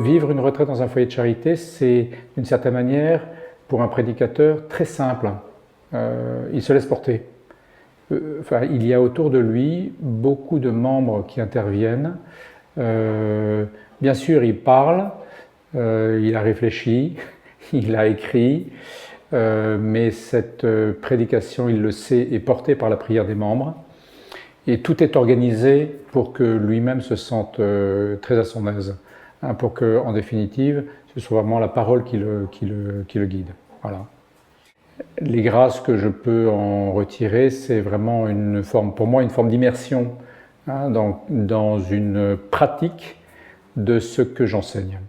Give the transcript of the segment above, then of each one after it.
Vivre une retraite dans un foyer de charité, c'est d'une certaine manière, pour un prédicateur, très simple. Il se laisse porter. Il y a autour de lui beaucoup de membres qui interviennent. Bien sûr, il parle, il a réfléchi, il a écrit, mais cette prédication, il le sait, est portée par la prière des membres. Et tout est organisé pour que lui-même se sente très à son aise, hein, pour que, en définitive, ce soit vraiment la parole qui le guide. Voilà. Les grâces que je peux en retirer, c'est vraiment pour moi une forme d'immersion, hein, dans une pratique de ce que j'enseigne.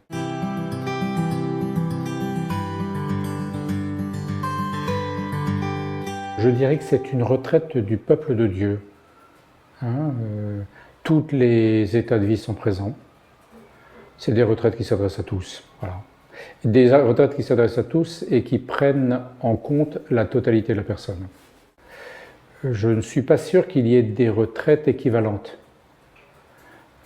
Je dirais que c'est une retraite du peuple de Dieu. Hein, tous les états de vie sont présents. C'est des retraites qui s'adressent à tous. Voilà. Des retraites qui s'adressent à tous et qui prennent en compte la totalité de la personne. Je ne suis pas sûr qu'il y ait des retraites équivalentes.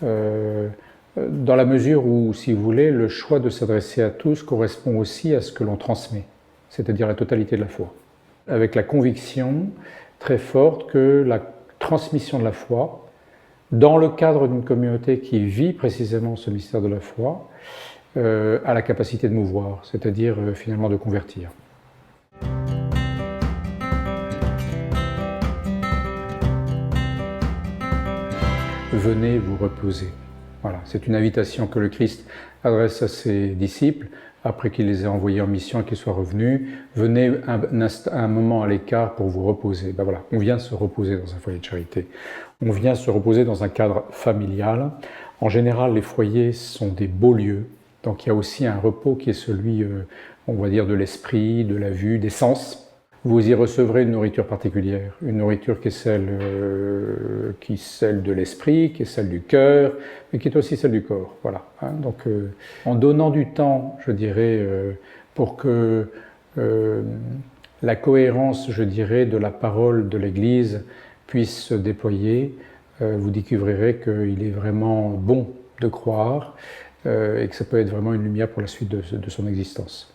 Dans la mesure où, si vous voulez, le choix de s'adresser à tous correspond aussi à ce que l'on transmet, c'est-à-dire la totalité de la foi. Avec la conviction très forte que la transmission de la foi, dans le cadre d'une communauté qui vit précisément ce mystère de la foi, a la capacité de mouvoir, c'est-à-dire finalement de convertir. Venez vous reposer. Voilà, c'est une invitation que le Christ adresse à ses disciples après qu'il les ait envoyés en mission et qu'ils soient revenus. Venez un moment à l'écart pour vous reposer. Ben voilà, on vient se reposer dans un foyer de charité. On vient se reposer dans un cadre familial. En général, les foyers sont des beaux lieux. Donc il y a aussi un repos qui est celui, on va dire, de l'esprit, de la vue, des sens. Vous y recevrez une nourriture particulière, une nourriture qui est celle de l'esprit, qui est celle du cœur, mais qui est aussi celle du corps. Voilà. Hein, donc, en donnant du temps, je dirais, pour que la cohérence, je dirais, de la parole de l'Église puisse se déployer, vous découvrirez qu'il est vraiment bon de croire et que ça peut être vraiment une lumière pour la suite de son existence.